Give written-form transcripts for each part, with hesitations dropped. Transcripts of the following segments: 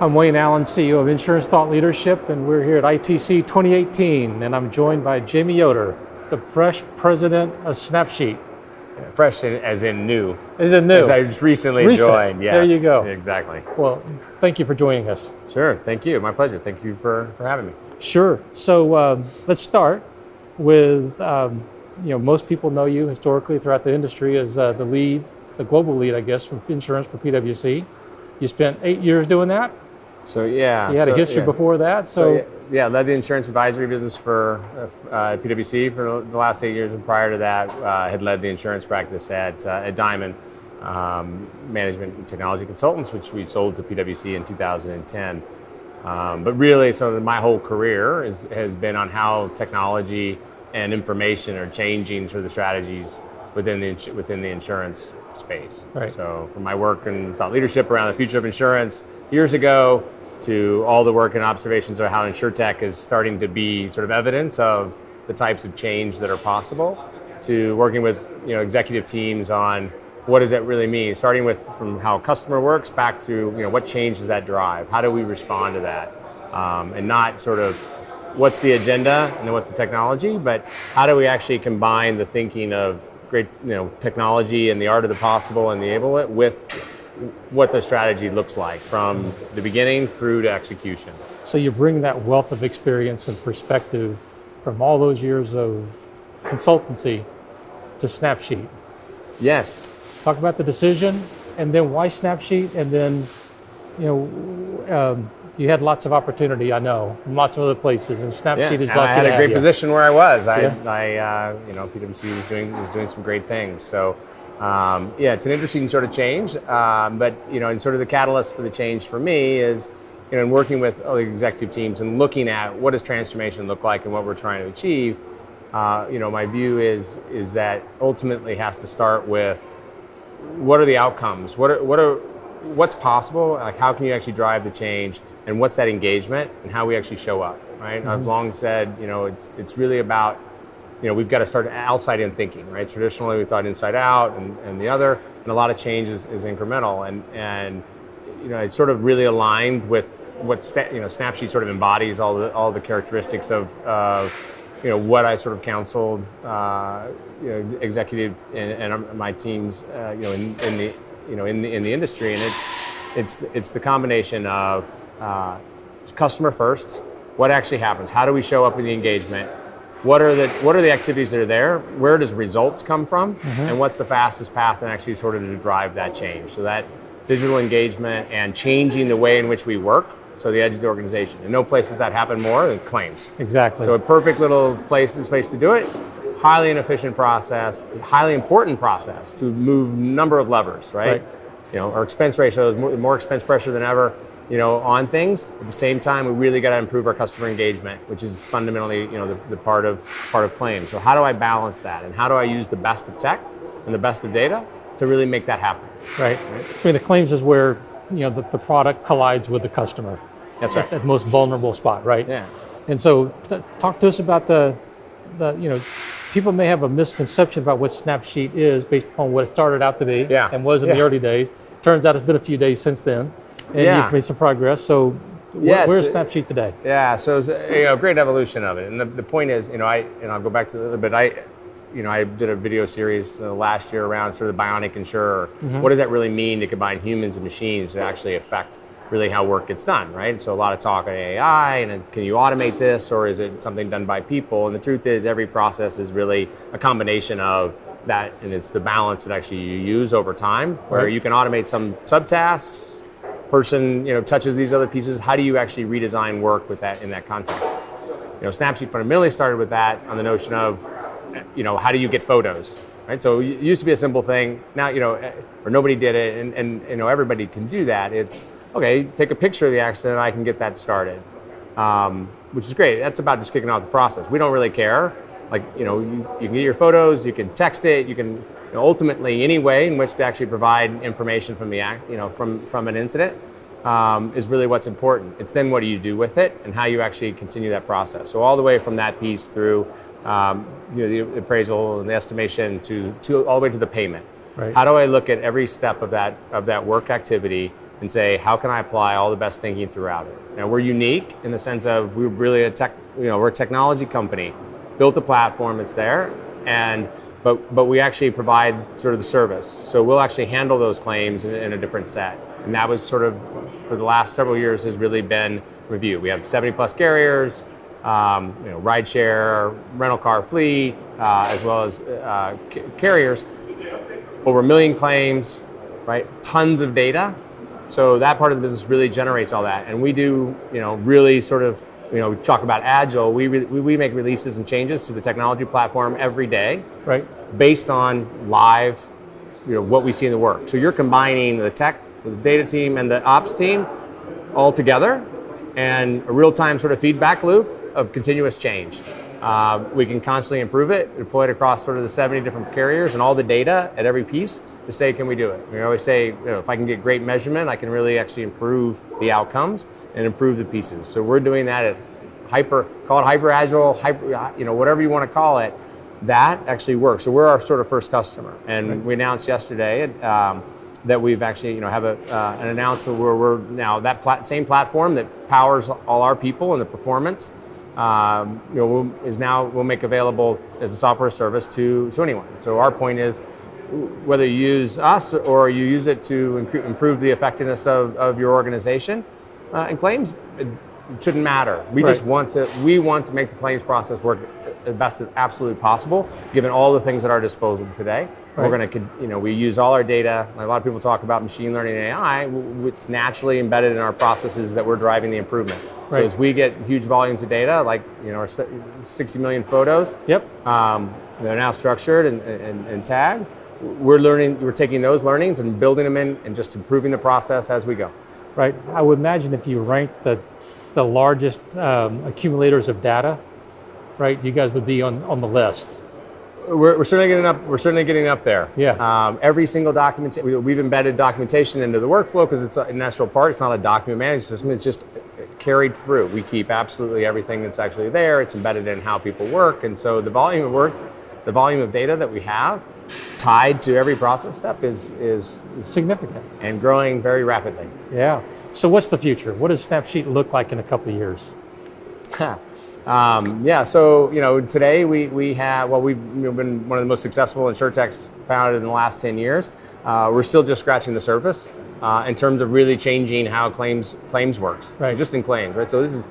I'm Wayne Allen, CEO of Insurance Thought Leadership, and we're here at ITC 2018, and I'm joined by Jamie Yoder, the fresh president of Snapsheet. Fresh as in new. Is it new? As I just recently joined, yes. There you go. Exactly. Well, thank you for joining us. Sure, thank you. My pleasure. Thank you for having me. Sure. So let's start with, most people know you historically throughout the industry as the global lead, I guess, from insurance for PwC. You spent 8 years doing that. So yeah. You had a history before that. So led the insurance advisory business for PwC for the last 8 years, and prior to that, had led the insurance practice at Diamond Management and Technology Consultants, which we sold to PwC in 2010. But really, so my whole career has been on how technology and information are changing sort of the strategies within the insurance space. Right. So from my work in thought leadership around the future of insurance years ago, to all the work and observations of how InsurTech is starting to be sort of evidence of the types of change that are possible, to working with executive teams on what does that really mean, starting with from how a customer works back to what change does that drive, how do we respond to that, and not sort of what's the agenda and then what's the technology, but how do we actually combine the thinking of great technology and the art of the possible and enable it with what the strategy looks like from the beginning through to execution. So you bring that wealth of experience and perspective from all those years of consultancy to Snapsheet. Yes. Talk about the decision, and then why Snapsheet, and then you had lots of opportunity, I know, from lots of other places, and Snapsheet is lucky to have you. I had a great position where I was. PwC was doing some great things. So. It's an interesting sort of change, but and sort of the catalyst for the change for me is, in working with other executive teams and looking at what does transformation look like and what we're trying to achieve. My view is that ultimately has to start with what are the outcomes, what's possible, like how can you actually drive the change, and what's that engagement, and how we actually show up. Right? Mm-hmm. I've long said, it's really about. We've got to start outside in thinking, right? Traditionally, we thought inside out and the other, and a lot of change is incremental. And it's sort of really aligned with what Snapsheet sort of embodies all the characteristics of what I sort of counseled executive and my teams in the industry, and it's the combination of customer first, what actually happens, how do we show up in the engagement. What are the activities that are there? Where does results come from? Mm-hmm. And what's the fastest path and actually sort of to drive that change? So that digital engagement and changing the way in which we work, so the edge of the organization. And no places that happen more than claims. Exactly. So a perfect little place to do it. Highly inefficient process, highly important process to move number of levers, right? Our expense ratio is more expense pressure than ever. On things. At the same time, we really got to improve our customer engagement, which is fundamentally, the part of claims. So how do I balance that, and how do I use the best of tech and the best of data to really make that happen? Right. I mean, the claims is where the product collides with the customer. That's right. At the most vulnerable spot, right? Yeah. And so, talk to us about the people may have a misconception about what Snapsheet is based upon what it started out to be and was in the early days. Turns out it's been a few days since then. And you've made some progress. So where's Snapsheet today? Yeah, so it's a great evolution of it. And the point is, I'll go back to a little bit. I did a video series last year around sort of the bionic insurer. Mm-hmm. What does that really mean to combine humans and machines to actually affect really how work gets done, right? So a lot of talk on AI, and can you automate this, or is it something done by people? And the truth is, every process is really a combination of that, and it's the balance that actually you use over time, where you can automate some subtasks. Person touches these other pieces. How do you actually redesign work with that in that context? Snapsheet fundamentally started with that on the notion of how do you get photos, right? So it used to be a simple thing. Now or nobody did it, and everybody can do that. It's okay. Take a picture of the accident. I can get that started, which is great. That's about just kicking off the process. We don't really care. Like you can get your photos. You can text it. You can. Ultimately, any way in which to actually provide information from from an incident is really what's important. It's then what do you do with it and how you actually continue that process. So all the way from that piece through the appraisal and the estimation to all the way to the payment. Right. How do I look at every step of that work activity and say, how can I apply all the best thinking throughout it? Now, we're unique in the sense of we're really we're a technology company, built a platform, it's there, but we actually provide sort of the service. So we'll actually handle those claims in a different set. And that was sort of, for the last several years, has really been review. We have 70 plus carriers, rideshare, rental car fleet, as well as carriers, over 1 million claims, right? Tons of data. So that part of the business really generates all that. And we do, really sort of, we talk about agile. We make releases and changes to the technology platform every day, right? Based on live, what we see in the work. So you're combining the tech, the data team, and the ops team all together, and a real-time sort of feedback loop of continuous change. We can constantly improve it, deploy it across sort of the 70 different carriers and all the data at every piece to say, can we do it? We always say, if I can get great measurement, I can really actually improve the outcomes and improve the pieces. So we're doing that at call it hyper agile, whatever you want to call it. That actually works. So we're our sort of first customer, and we announced yesterday that we've actually, have an announcement where we're now same platform that powers all our people and the performance. We'll make available as a software service to anyone. So our point is, whether you use us or you use it to improve the effectiveness of your organization, and claims, it shouldn't matter. We just want to make the claims process work as best as absolutely possible, given all the things at our disposal today. Right. We're going to, we use all our data. A lot of people talk about machine learning and AI. It's naturally embedded in our processes that we're driving the improvement. Right. So as we get huge volumes of data, like our 60 million photos, yep, they're now structured and tagged. We're taking those learnings and building them in and just improving the process as we go. Right. I would imagine if you rank the largest accumulators of data, right, you guys would be on the list. We're certainly getting up. We're certainly getting up there. Yeah. Every single document, we've embedded documentation into the workflow because it's a natural part. It's not a document management system. It's just carried through. We keep absolutely everything that's actually there. It's embedded in how people work, and so the volume of work, the volume of data that we have, tied to every process step is significant and growing very rapidly. Yeah. So what's the future? What does Snapsheet look like in a couple of years? So today we've been one of the most successful insurtechs founded in the last 10 years. We're still just scratching the surface in terms of really changing how claims works, right? Just in claims, right? So this is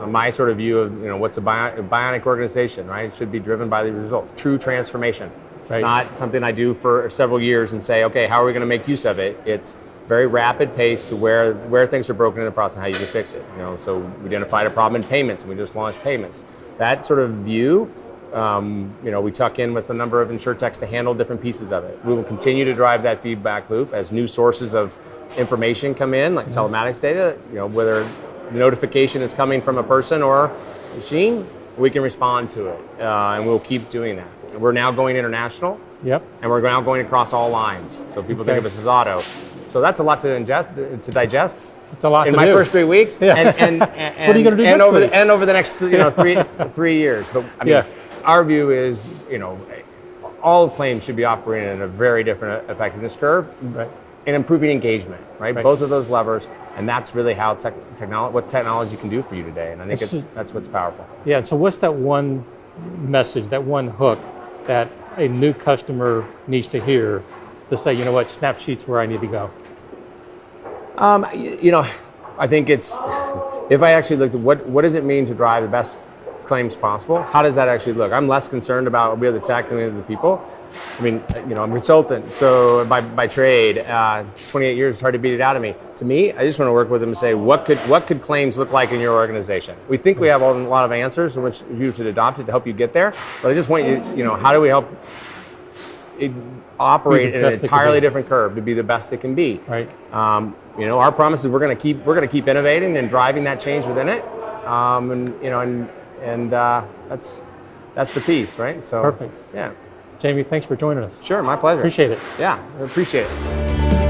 my sort of view of what's a bionic organization, right? It should be driven by the results, true transformation. Right. It's not something I do for several years and say, okay, how are we going to make use of it? It's very rapid pace to where things are broken in the process and how you can fix it. So we identified a problem in payments and we just launched payments. That sort of view, we tuck in with a number of insurtechs to handle different pieces of it. We will continue to drive that feedback loop as new sources of information come in, like telematics data. Whether the notification is coming from a person or machine, we can respond to it, and we'll keep doing that. We're now going international. Yep. And we're now going across all lines. So people think of us as auto. So that's a lot to digest. It's a lot in to my do. first 3 weeks. Yeah. And what are you going to do next week? And over the next 3 years. But I mean, our view is, all claims should be operating at a very different effectiveness curve, right, and improving engagement, right? Both of those levers, and that's really how what technology can do for you today. And I think that's what's powerful. Yeah. And so what's that one message, that one hook that a new customer needs to hear to say, Snapsheet's where I need to go? I think it's, if I actually looked at what does it mean to drive the best claims possible, how does that actually look? I'm less concerned about we have the tech than the people. I mean, I'm a consultant, so by trade, 28 years, it's hard to beat it out of me. To me, I just want to work with them and say, what could claims look like in your organization? We think we have a lot of answers in which you should adopt it to help you get there, but I just want you, how do we help it operate in an entirely different curve to be the best it can be? Right. Our promise is we're going to keep innovating and driving that change within it, that's the piece, right? So perfect. Yeah. Jamie, thanks for joining us. Sure, my pleasure. Appreciate it. Yeah, I appreciate it.